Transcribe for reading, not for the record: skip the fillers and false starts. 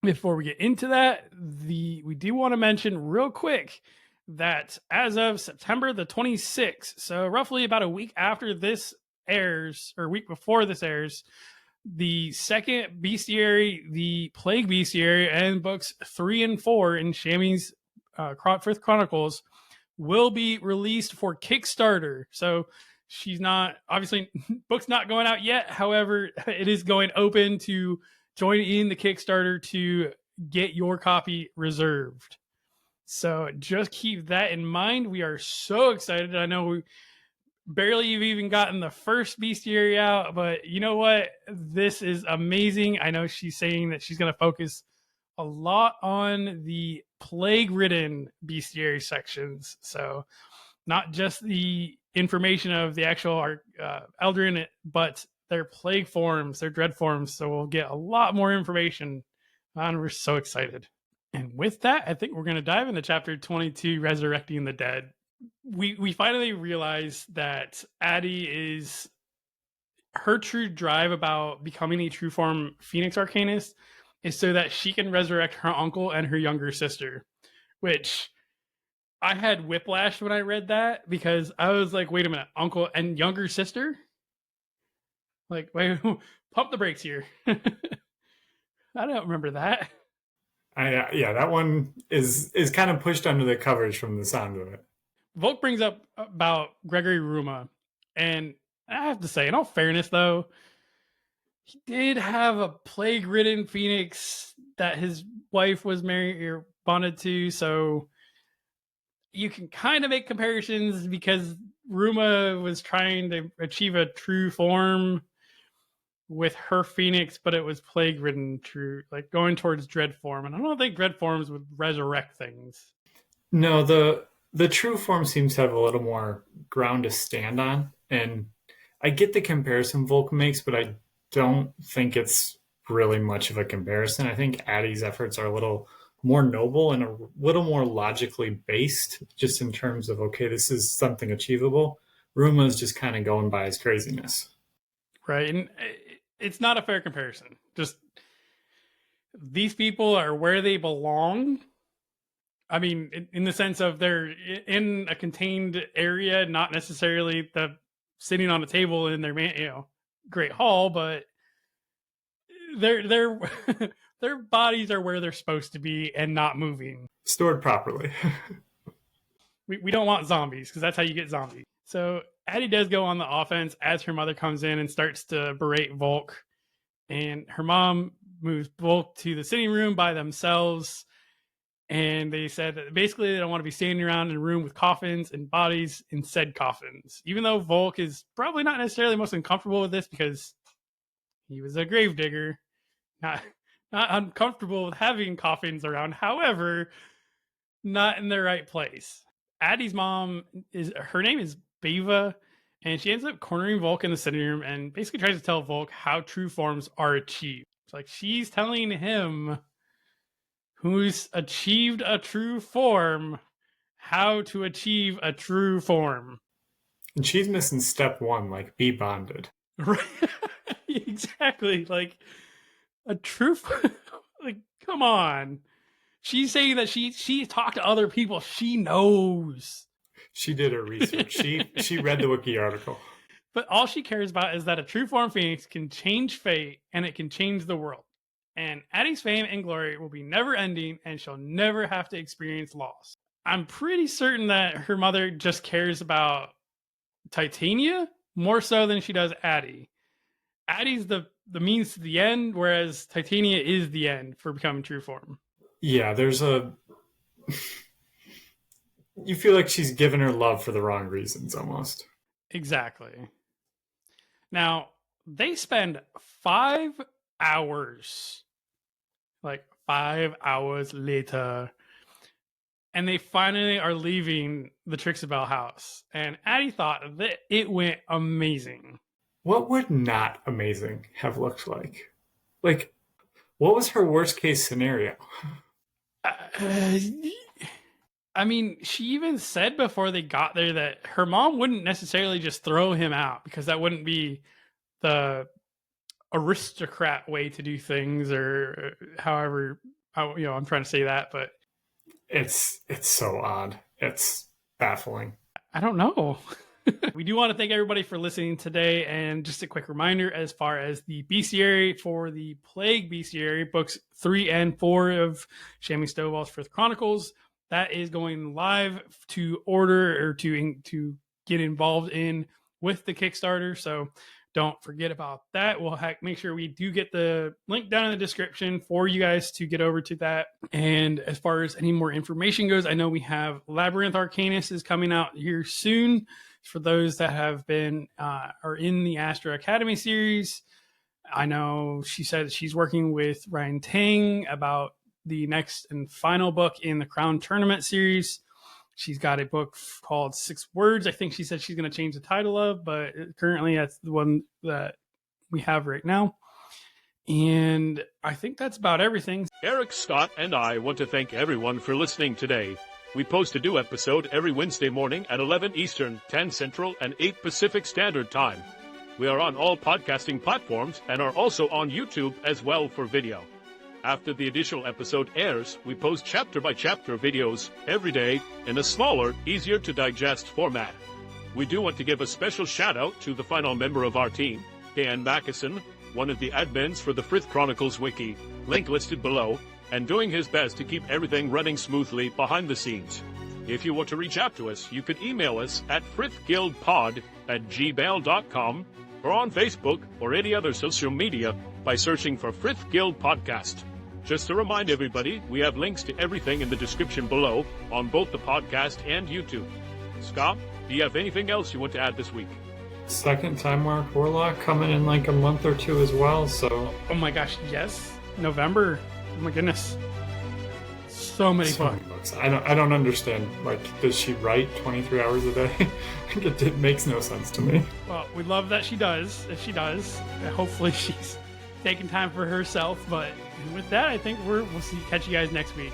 Before we get into that, we do want to mention real quick that as of September the 26th, so roughly about a week after this airs, or a week before this airs, the second bestiary, the Plague Bestiary, and books 3 and 4 in Shammy's Frith Chronicles will be released for Kickstarter. So she's not, obviously, book's not going out yet. However, it is going open to join in the Kickstarter to get your copy reserved. So just keep that in mind. We are so excited. I know we barely have even gotten the first bestiary out, but you know what? This is amazing. I know she's saying that she's going to focus a lot on the plague-ridden bestiary sections. So not just the information of the actual Eldrin, but their plague forms, their dread forms. So we'll get a lot more information, and we're so excited. And with that, I think we're going to dive into chapter 22, Resurrecting the Dead. We finally realized that Atty is her true drive about becoming a true form Phoenix Arcanist is so that she can resurrect her uncle and her younger sister, which I had whiplash when I read that, because I was like, wait a minute, uncle and younger sister? Like, wait, pump the brakes here. I don't remember that. Yeah, that one is kind of pushed under the covers from the sound of it. Volk brings up about Gregory Ruma, and I have to say, in all fairness, though, he did have a plague-ridden Phoenix that his wife was married or bonded to, so you can kind of make comparisons, because Ruma was trying to achieve a true form with her Phoenix, but it was plague-ridden, true, like going towards dread form, and I don't think dread forms would resurrect things. No, the true form seems to have a little more ground to stand on, and I get the comparison Volk makes, but I don't think it's really much of a comparison. I think Atty's efforts are a little more noble and a little more logically based, just in terms of, okay, this is something achievable. Ruma's just kind of going by his craziness. Right, and it's not a fair comparison. Just, these people are where they belong. I mean, in the sense of they're in a contained area, not necessarily the sitting on a table in their great hall, but their their bodies are where they're supposed to be and not moving, stored properly. we don't want zombies, because that's how you get zombies. So Atty does go on the offense as her mother comes in and starts to berate Volk, and her mom moves Volk to the sitting room by themselves. And they said that basically they don't want to be standing around in a room with coffins and bodies in said coffins. Even though Volk is probably not necessarily most uncomfortable with this, because he was a gravedigger, not uncomfortable with having coffins around. However, not in the right place. Atty's mom her name is Bayva, and she ends up cornering Volk in the sitting room and basically tries to tell Volk how true forms are achieved. It's like she's telling him, who's achieved a true form, how to achieve a true form. And she's missing step one, like be bonded. Right. Exactly. Like a true like, come on. She's saying that she talked to other people. She knows. She did her research. She read the wiki article. But all she cares about is that a true form Phoenix can change fate, and it can change the world. And Atty's fame and glory will be never ending, and she'll never have to experience loss. I'm pretty certain that her mother just cares about Titania more so than she does Atty. Atty's the means to the end, whereas Titania is the end for becoming true form. Yeah, there's a... You feel like she's given her love for the wrong reasons, almost. Exactly. Now, they spend 5 hours, like 5 hours later, and they finally are leaving the Trixibelle house. And Atty thought that it went amazing. What would not amazing have looked like? Like, what was her worst case scenario? I mean, she even said before they got there that her mom wouldn't necessarily just throw him out, because that wouldn't be the aristocrat way to do things, or however I'm trying to say that, but it's so odd. It's baffling. I don't know. We do want to thank everybody for listening today, and just a quick reminder as far as the bestiary for the Plague Bestiary, books 3 and 4 of Shammy Stovall's Frith Chronicles, that is going live to order or to get involved in with the Kickstarter. So don't forget about that. We'll make sure we do get the link down in the description for you guys to get over to that. And as far as any more information goes, I know we have Labyrinth Arcanus is coming out here soon. For those that have been are in the Astra Academy series, I know she said she's working with Ryan Tang about the next and final book in the Crown Tournament series. She's got a book called 6 Words. I think she said she's going to change the title of, but currently that's the one that we have right now. And I think that's about everything. Eric, Scott, and I want to thank everyone for listening today. We post a new episode every Wednesday morning at 11 Eastern, 10 Central, and 8 Pacific Standard Time. We are on all podcasting platforms and are also on YouTube as well for video. After the additional episode airs, we post chapter-by-chapter videos every day in a smaller, easier-to-digest format. We do want to give a special shout-out to the final member of our team, Dan Mackison, one of the admins for the Frith Chronicles Wiki, link listed below, and doing his best to keep everything running smoothly behind the scenes. If you want to reach out to us, you could email us at frithguildpod@gmail.com or on Facebook or any other social media by searching for Frith Guild Podcast. Just to remind everybody, we have links to everything in the description below on both the podcast and YouTube. Scott, do you have anything else you want to add this week? Second Time Warp Warlock coming in like a month or two as well, so... Oh my gosh, yes. November. Oh my goodness. So many books. I don't understand. Like, does she write 23 hours a day? It makes no sense to me. Well, we love that she does, if she does. Hopefully she's taking time for herself. But with that, I think we'll catch you guys next week.